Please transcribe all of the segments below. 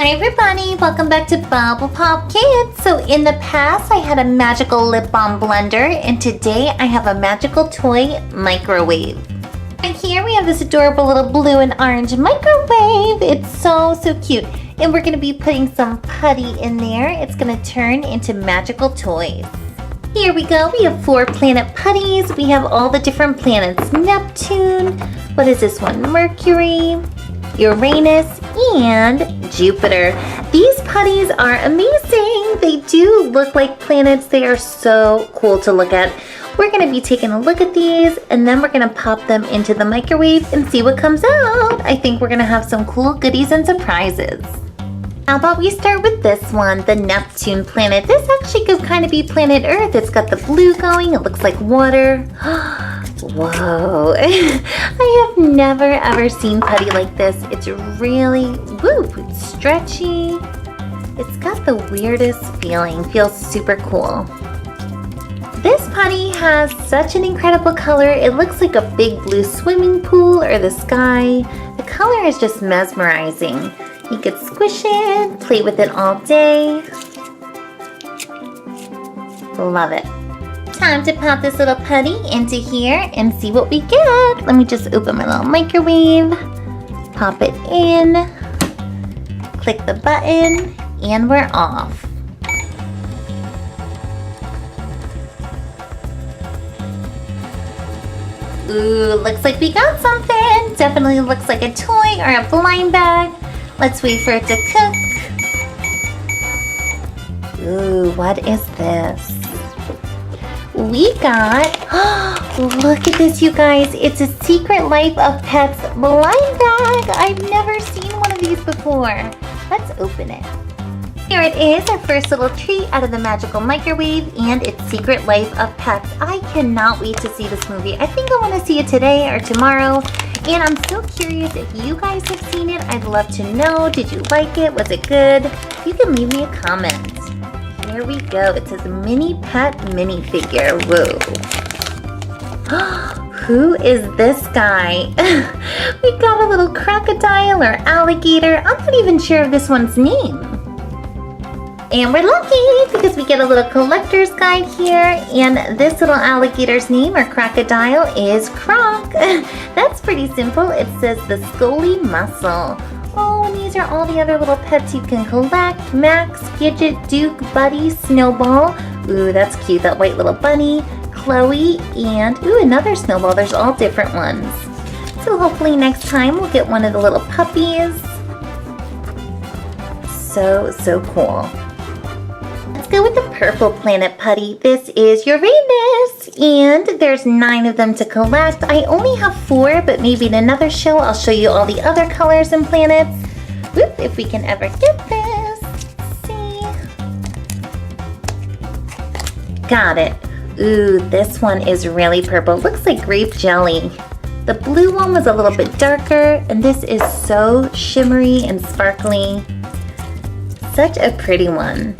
Hi everybody, welcome back to Bubble Pop Kids. So in the past I had a magical lip balm blender and today I have a magical toy microwave. Right here we have this adorable little blue and orange microwave. It's so cute. And we're going to be putting some putty in there. It's going to turn into magical toys. Here we go. We have 4 planet putties. We have all the different planets. Neptune, what is this one? Mercury, Uranus, and Jupiter. These putties are amazing. They do look like planets. They are so cool to look at. We're going to be taking a look at these and then we're going to pop them into the microwave and see what comes out. I think we're going to have some cool goodies and surprises. How about we start with this one, the Neptune planet. This actually could kind of be planet Earth. It's got the blue going. It looks like water. Whoa. I have never ever seen putty like this. It's really, it's stretchy. It's got the weirdest feeling. Feels super cool. This putty has such an incredible color. It looks like a big blue swimming pool or the sky. The color is just mesmerizing. You could squish it, play with it all day. Love it. Time to pop this little putty into here and see what we get. Let me just open my little microwave, pop it in, click the button, and we're off. Ooh, looks like we got something. Definitely looks like a toy or a blind bag. Let's wait for it to cook. Ooh, what is this? We got, look at this you guys. It's a Secret Life of Pets blind bag. I've never seen one of these before. Let's open it. Here it is, our first little treat out of the magical microwave, and it's Secret Life of Pets. I cannot wait to see this movie. I think I want to see it today or tomorrow. And I'm so curious if you guys have seen it. I'd love to know. Did you like it? Was it good? You can leave me a comment. Here we go. It says mini pet minifigure. Whoa. Who is this guy? We got a little crocodile or alligator. I'm not even sure of this one's name. And we're lucky because we get a little collector's guide here, and this little alligator's name or crocodile is Croc. That's pretty simple. It says the Scully Mussel. Oh, and these are all the other little pets you can collect. Max, Gidget, Duke, Buddy, Snowball. Ooh, that's cute, that white little bunny. Chloe, and ooh, another Snowball. There's all different ones. So hopefully next time we'll get one of the little puppies. So cool. Let's go with the purple planet putty. This is Uranus, and there's 9 of them to collect. I only have 4, but maybe in another show I'll show you all the other colors and planets. Whoop, if we can ever get this. Let's see. Got it. Ooh, this one is really purple. Looks like grape jelly. The blue one was a little bit darker, and this is so shimmery and sparkly. Such a pretty one.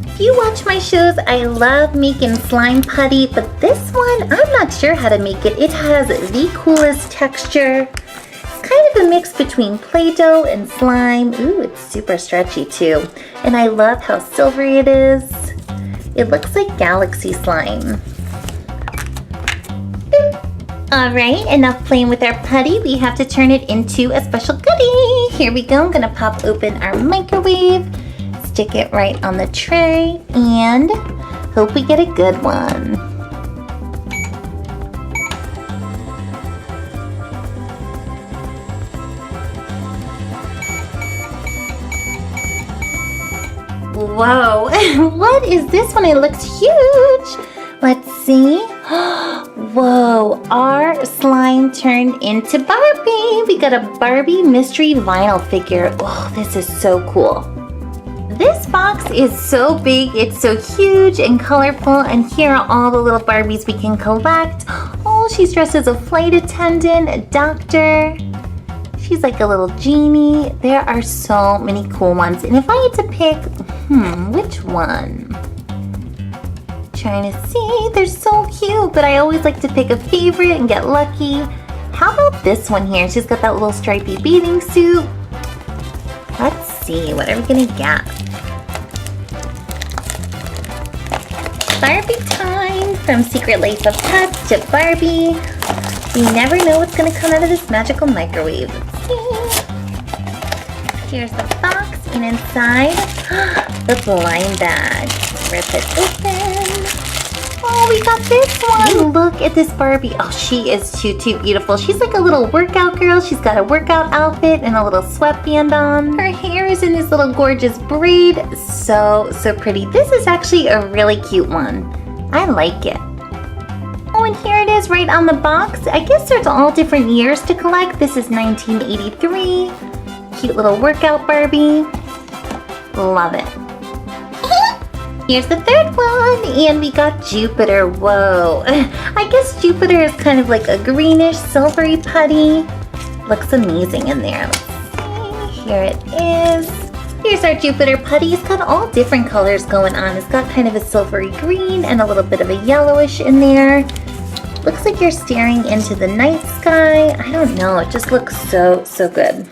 If you watch my shows, I love making slime putty, but this one, I'm not sure how to make it. It has the coolest texture. It's kind of a mix between Play-Doh and slime. Ooh, it's super stretchy too. And I love how silvery it is. It looks like galaxy slime. Alright, enough playing with our putty. We have to turn it into a special goodie. Here we go. I'm going to pop open our microwave. Stick it right on the tray and hope we get a good one. Whoa, what is this one? It looks huge. Let's see. Whoa, our slime turned into Barbie. We got a Barbie mystery vinyl figure. Oh, this is so cool. This box is so big, it's so huge and colorful, and here are all the little Barbies we can collect. Oh, she's dressed as a flight attendant, a doctor. She's like a little genie. There are so many cool ones, and if I had to pick, which one? Trying to see, they're so cute, but I always like to pick a favorite and get lucky. How about this one here? She's got that little stripy bathing suit. Let's see, what are we gonna get? Barbie time! From Secret Lace of Pets to Barbie. You never know what's gonna come out of this magical microwave. Let's see. Here's the box, and inside, the blind bag. Rip it open. Oh, we got this one! Look at this Barbie. Oh, she is too beautiful. She's like a little workout girl. She's got a workout outfit and a little sweatband on. Her hair is in this little gorgeous braid. So pretty. This is actually a really cute one. I like it. Oh, and here it is right on the box. I guess there's all different years to collect. This is 1983. Cute little workout Barbie. Love it. Here's the third one, and we got Jupiter. Whoa. I guess Jupiter is kind of like a greenish, silvery putty. Looks amazing in there. Let's see. Here it is. Here's our Jupiter putty. It's got all different colors going on. It's got kind of a silvery green and a little bit of a yellowish in there. Looks like you're staring into the night sky. I don't know. It just looks so good.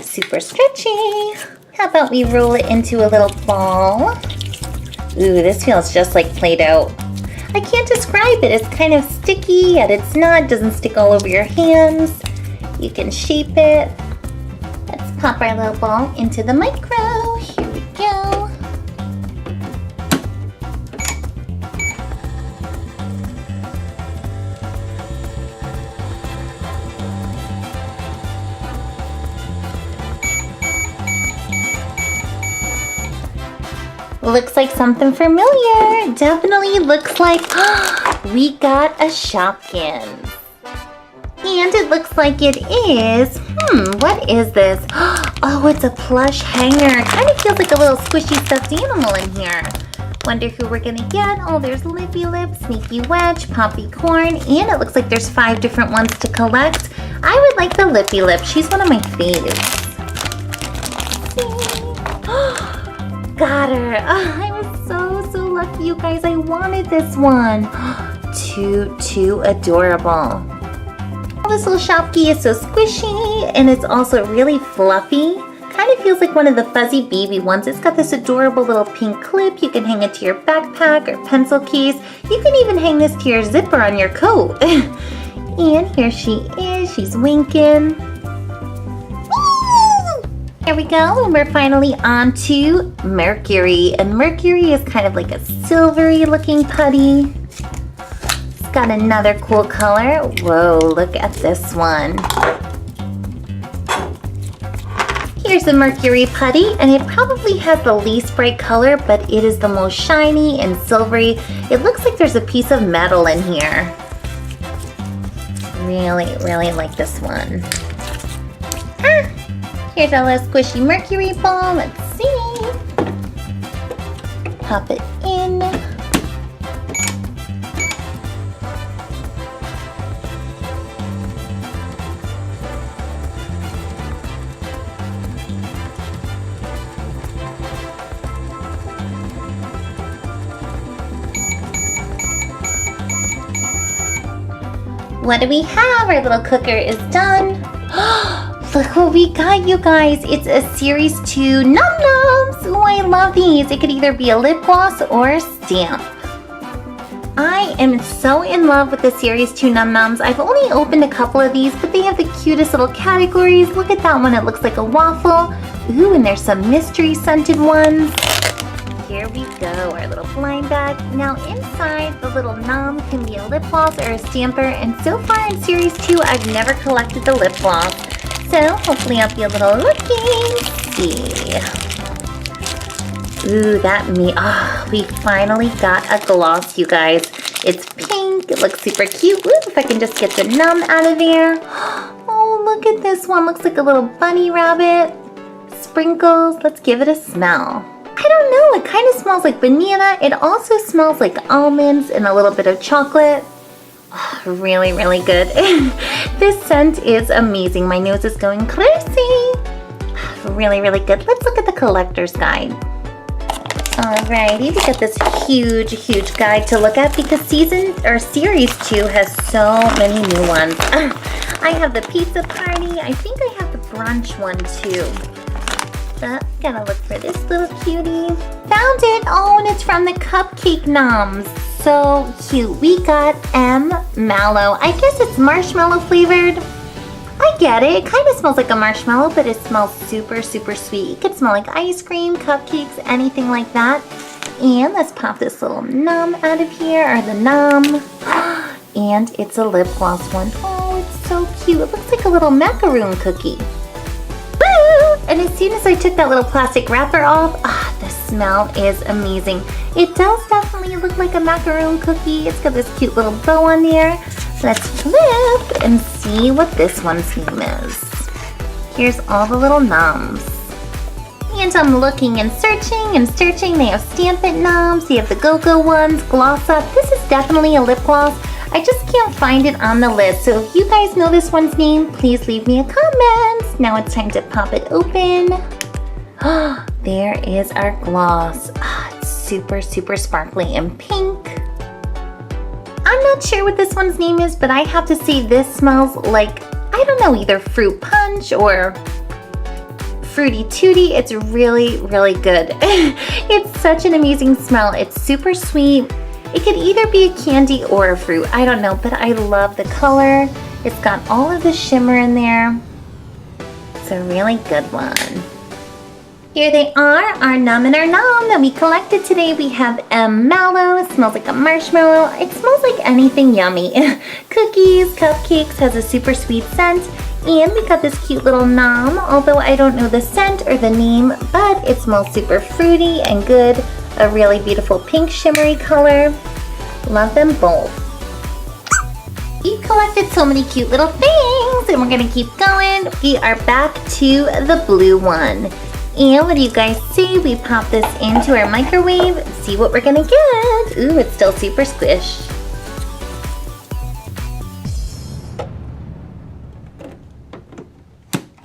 Super stretchy. How about we roll it into a little ball? Ooh, this feels just like Play-Doh. I can't describe it. It's kind of sticky, yet it's not. It doesn't stick all over your hands. You can shape it. Let's pop our little ball into the micro. Here we go. Looks like something familiar. Definitely looks like we got a Shopkins. And it looks like it is, what is this? Oh, it's a plush hanger. Kind of feels like a little squishy stuffed animal in here. Wonder who we're gonna get. Oh, there's Lippy Lip, Sneaky Wedge, Poppy Corn, and it looks like there's 5 different ones to collect. I would like the Lippy Lip. She's one of my faves. Got her. Oh, I was so lucky, you guys. I wanted this one. Too adorable. This little Shopkey is so squishy, and it's also really fluffy. Kind of feels like one of the fuzzy baby ones. It's got this adorable little pink clip. You can hang it to your backpack or pencil case. You can even hang this to your zipper on your coat. And here she is. She's winking. Here we go, and we're finally on to Mercury. And Mercury is kind of like a silvery looking putty. It's got another cool color. Whoa, look at this one. Here's the Mercury putty, and it probably has the least bright color, but it is the most shiny and silvery. It looks like there's a piece of metal in here. Really like this one. Here's our little squishy Mercury ball. Let's see. Pop it in. What do we have? Our little cooker is done. Look what we got, you guys. It's a Series 2 Num Noms. Oh, I love these. It could either be a lip gloss or a stamp. I am so in love with the Series 2 Num Noms. I've only opened a couple of these, but they have the cutest little categories. Look at that one. It looks like a waffle. Ooh, and there's some mystery scented ones. Here we go, our little blind bag. Now inside, the little nom can be a lip gloss or a stamper. And so far in Series 2, I've never collected the lip gloss. So hopefully I'll be a little lucky. See. Ooh, we finally got a gloss, you guys. It's pink, it looks super cute. Ooh, if I can just get the num out of there. Oh, look at this one. Looks like a little bunny rabbit. Sprinkles, let's give it a smell. I don't know, it kind of smells like banana. It also smells like almonds and a little bit of chocolate. Oh, really good. This scent is amazing. My nose is going crazy. Really good. Let's look at the collector's guide. Alrighty, we got this huge guide to look at because Series 2 has so many new ones. I have the pizza party. I think I have the brunch one too. Gotta look for this little cutie. Found it! Oh, and it's from the cupcake noms. So cute. We got mallow. I guess it's marshmallow flavored. I get it. It kind of smells like a marshmallow, but it smells super, super sweet. It could smell like ice cream, cupcakes, anything like that. And let's pop this little nom out of here, or the nom. And it's a lip gloss one. Oh, it's so cute. It looks like a little macaroon cookie. Woo! And as soon as I took that little plastic wrapper off, the smell is amazing. It does definitely look like a macaroon cookie. It's got this cute little bow on there. Let's flip and see what this one's name is. Here's all the little noms. And I'm looking and searching and searching. They have Stamp It noms, they have the Go-Go ones, Gloss Up. This is definitely a lip gloss. I just can't find it on the list. So if you guys know this one's name, please leave me a comment. Now it's time to pop it open. There is our gloss. It's super, super sparkly and pink. I'm not sure what this one's name is, but I have to say this smells like, I don't know, either fruit punch or fruity tooty. It's really, really good. It's such an amazing smell. It's super sweet. It could either be a candy or a fruit. I don't know, but I love the color. It's got all of the shimmer in there. It's a really good one. Here they are, our nom and our nom that we collected today. We have mallow. It smells like a marshmallow. It smells like anything yummy. Cookies, cupcakes, has a super sweet scent. And we got this cute little nom, although I don't know the scent or the name, but it smells super fruity and good. A really beautiful pink shimmery color. Love them both. We've collected so many cute little things and we're gonna keep going. We are back to the blue one. And what do you guys see? We pop this into our microwave, see what we're gonna get. Ooh, it's still super squished.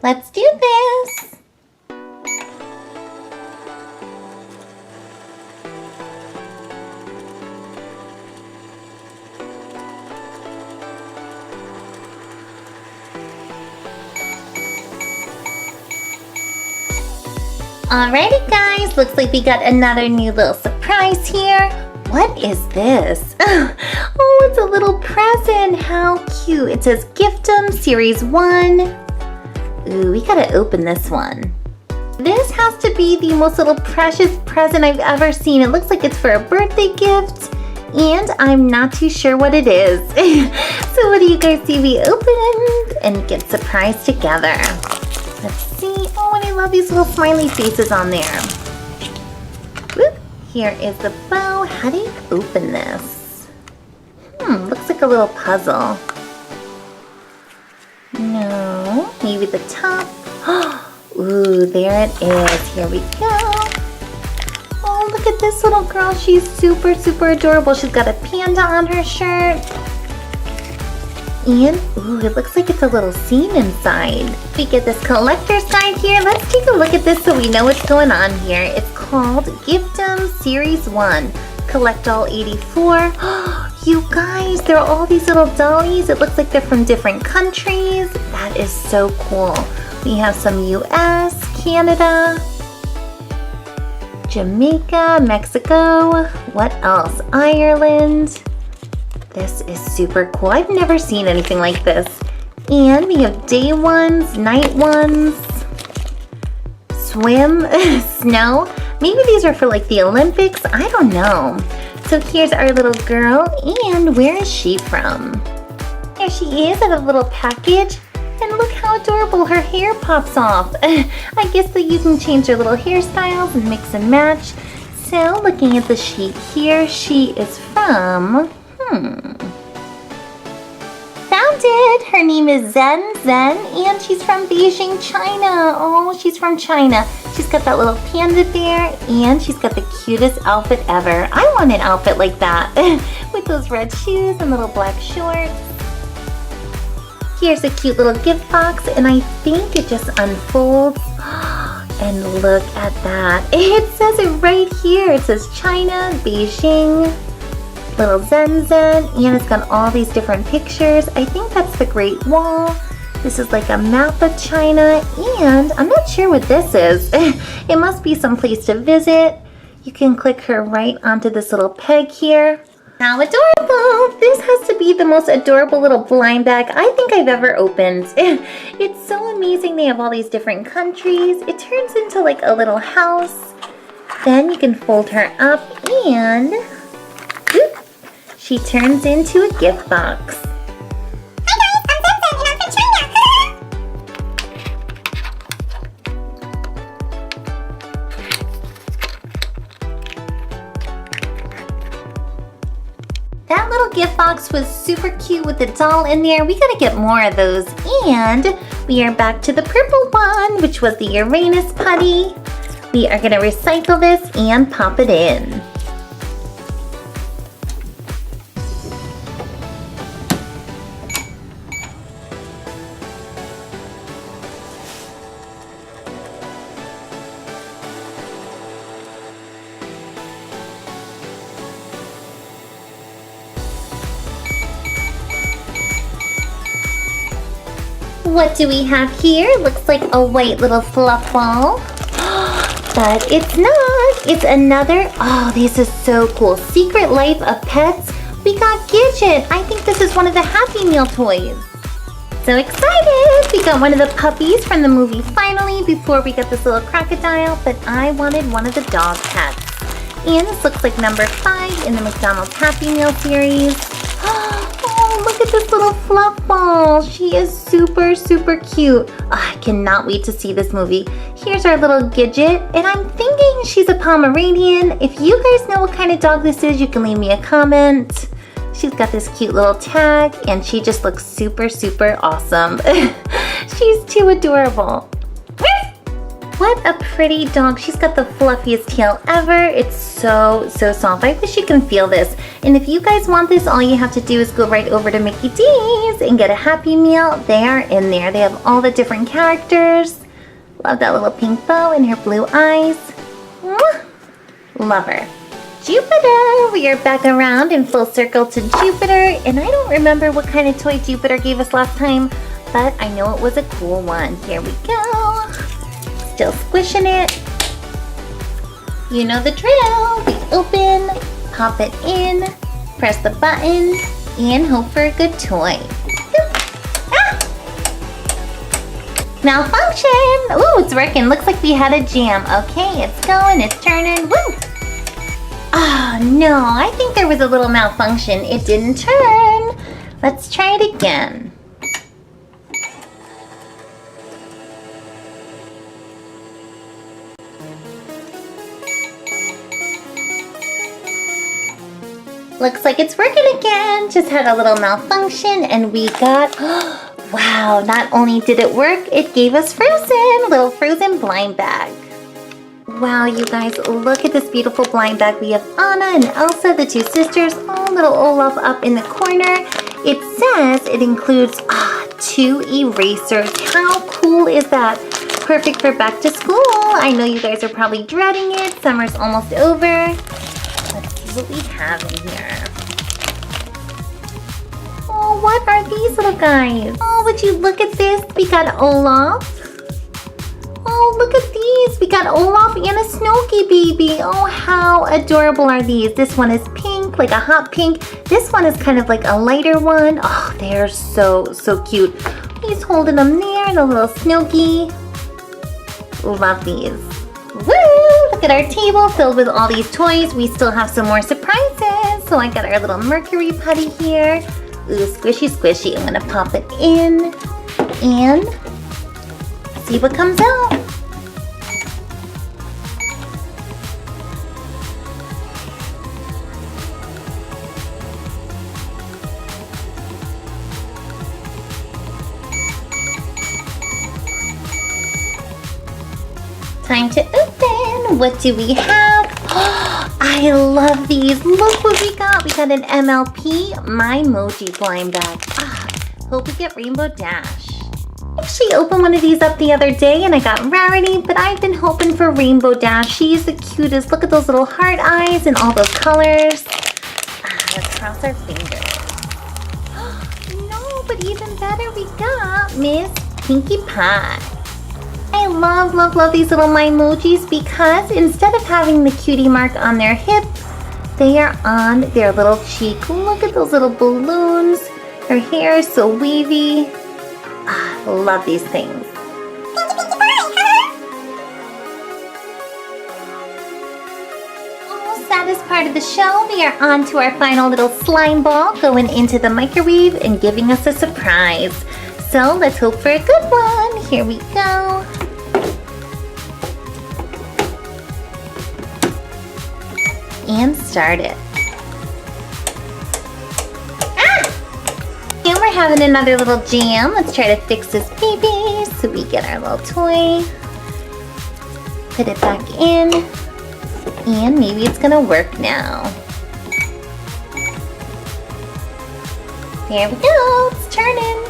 Let's do this. Alrighty guys, looks like we got another new little surprise here. What is this? Oh, it's a little present. How cute. It says Gift 'em Series 1. Ooh, we gotta open this one. This has to be the most little precious present I've ever seen. It looks like it's for a birthday gift, and I'm not too sure what it is. So what do you guys see? We open it and get surprised together. Let's see. Oh, and I love these little smiley faces on there. Whoop. Here is the bow. How do you open this? Looks like a little puzzle. No, maybe the top. Ooh, there it is. Here we go. Oh, look at this little girl. She's super, super adorable. She's got a panda on her shirt. And, ooh, it looks like it's a little scene inside. We get this collector's guide here. Let's take a look at this so we know what's going on here. It's called Gift 'em Series 1. Collect all 84. You guys, there are all these little dollies. It looks like they're from different countries. That is so cool. We have some US, Canada, Jamaica, Mexico. What else? Ireland. This is super cool. I've never seen anything like this. And we have day ones, night ones, swim, snow. Maybe these are for like the Olympics. I don't know. So here's our little girl. And where is she from? Here she is in a little package. And look how adorable her hair pops off. I guess that you can change her little hairstyles and mix and match. So looking at the sheet here, she is from... Found it! Her name is Zen, and she's from Beijing, China. Oh, she's from China. She's got that little panda bear, and she's got the cutest outfit ever. I want an outfit like that, with those red shoes and little black shorts. Here's a cute little gift box, and I think it just unfolds. And look at that. It says it right here. It says China, Beijing. Little Zen, and it's got all these different pictures. I think that's the Great Wall. This is like a map of China, and I'm not sure what this is. It must be some place to visit. You can click her right onto this little peg here. How adorable! This has to be the most adorable little blind bag I think I've ever opened. It's so amazing they have all these different countries. It turns into like a little house. Then you can fold her up and whoop, she turns into a gift box. That little gift box was super cute with the doll in there. We gotta get more of those. And we are back to the purple one, which was the Uranus putty. We are gonna recycle this and pop it in. What do we have here? Looks like a white little fluff ball. But it's not. It's another. Oh, this is so cool. Secret Life of Pets. We got Gidget. I think this is one of the Happy Meal toys. So excited. We got one of the puppies from the movie finally before we got this little crocodile. But I wanted one of the dog pets. And this looks like number 5 in the McDonald's Happy Meal series. Oh, look at this little fluff ball. She is super, super cute. Oh, I cannot wait to see this movie. Here's our little Gidget, and I'm thinking she's a Pomeranian. If you guys know what kind of dog this is, you can leave me a comment. She's got this cute little tag, and she just looks super, super awesome. She's too adorable. What a pretty dog. She's got the fluffiest tail ever. It's so, so soft. I wish you can feel this. And if you guys want this, all you have to do is go right over to Mickey D's and get a Happy Meal. They are in there. They have all the different characters. Love that little pink bow and her blue eyes. Mwah! Love her. Jupiter! We are back around in full circle to Jupiter. And I don't remember what kind of toy Jupiter gave us last time, but I know it was a cool one. Here we go. Still squishing it. You know the drill. We open, pop it in, press the button, and hope for a good toy. Ah! Malfunction! Ooh, it's working. Looks like we had a jam. Okay, it's going, it's turning. Woo! Oh no, I think there was a little malfunction. It didn't turn. Let's try it again. Looks like it's working again. Just had a little malfunction and we got, wow, not only did it work, it gave us Frozen, little Frozen blind bag. Wow, you guys, look at this beautiful blind bag. We have Anna and Elsa, the two sisters, oh, little Olaf up in the corner. It says it includes 2 erasers. How cool is that? Perfect for back to school. I know you guys are probably dreading it. Summer's almost over. Let's see what we have in here. Oh, what are these little guys? Oh, would you look at this? We got Olaf. Oh, look at these. We got Olaf and a Snooki baby. Oh, how adorable are these? This one is pink, like a hot pink. This one is kind of like a lighter one. Oh, they are so, so cute. He's holding them there, the little Snooki. Love these. Woo! Look at our table filled with all these toys. We still have some more surprises. So I got our little Mercury putty here. Ooh, squishy, squishy. I'm gonna pop it in and see what comes out. Time to open. What do we have? I love these. Look what we got. We got an MLP My Moji blind bag. Hope we get Rainbow Dash. I actually opened one of these up the other day and I got Rarity, but I've been hoping for Rainbow Dash. She's the cutest. Look at those little heart eyes and all those colors. Let's cross our fingers. No, but even better. better we got Miss Pinkie Pie. I love these little Mimojis because instead of having the cutie mark on their hip, they are on their little cheek. Look at those little balloons. Her hair is so wavy. Love these things. Almost saddest part of the show, we are on to our final little slime ball going into the microwave and giving us a surprise. So let's hope for a good one. Here we go. And start it. And we're having another little jam. Let's try to fix this baby so we get our little toy. Put it back in. And maybe it's gonna work now. There we go, it's turning.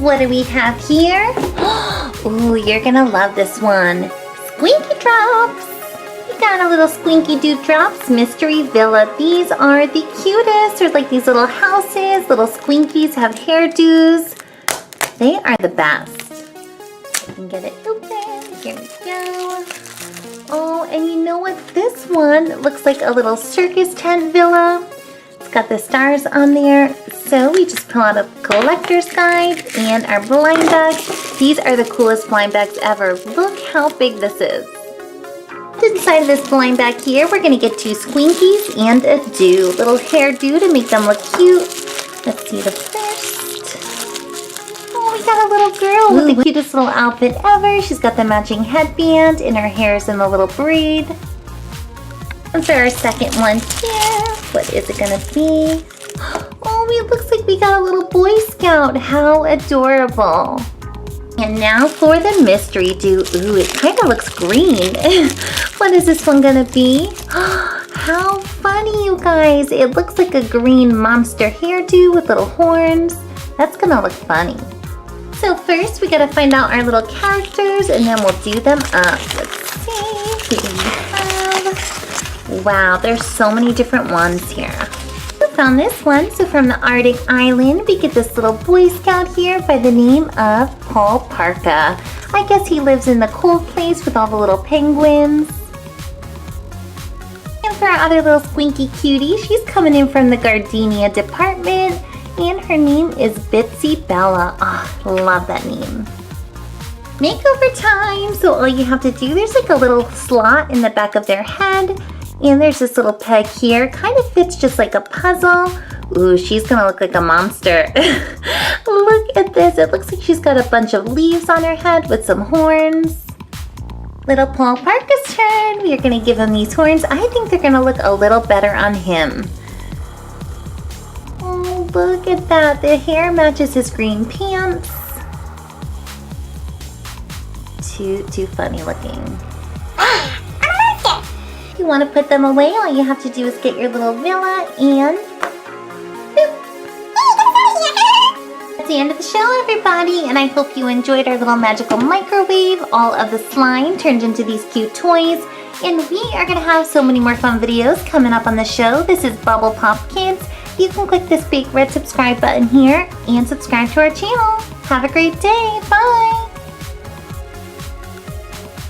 What do we have here? Ooh, you're gonna love this one. Squinky Drops! We got a little Squinky Dewdrops Mystery Villa. These are the cutest. There's like these little houses. Little Squinkies have hairdos. They are the best. I can get it open. Here we go. Oh, and you know what? This one looks like a little circus tent villa. It's got the stars on there. So we just pull out a collector's guide and our blind bag. These are the coolest blind bags ever. Look how big this is. Inside of this blind bag here, we're gonna get 2 Squinkies and a do. Little hairdo to make them look cute. Let's see the first. Oh, we got a little girl with the cutest little outfit ever. She's got the matching headband and her hair is in a little braid. And for our second one here, what is it gonna be? Oh, it looks like we got a little Boy Scout. How adorable. And now for the mystery do. Ooh, it kind of looks green. What is this one gonna be? How funny, you guys. It looks like a green monster hairdo with little horns. That's gonna look funny. So first, we gotta find out our little characters and then we'll do them up. Let's see, who do we have? Wow, there's so many different ones here. Found this one. So from the Arctic Island, we get this little Boy Scout here by the name of Paul Parka. I guess he lives in the cold place with all the little penguins. And for our other little Squinky cutie, she's coming in from the Gardenia department, and her name is Bitsy Bella. Oh, love that name. Makeover time! So all you have to do, there's like a little slot in the back of their head. And there's this little peg here. Kind of fits just like a puzzle. Ooh, she's gonna look like a monster. Look at this. It looks like she's got a bunch of leaves on her head with some horns. Little Paul Parka's turn. We are gonna give him these horns. I think they're gonna look a little better on him. Oh, look at that. The hair matches his green pants. Too funny looking. If you want to put them away, all you have to do is get your little villa and boop. That's the end of the show, everybody, and I hope you enjoyed our little magical microwave. All of the slime turned into these cute toys, and we are going to have so many more fun videos coming up on the show. This is Bubble Pop Kids. You can click this big red subscribe button here and subscribe to our channel. Have a great day. Bye.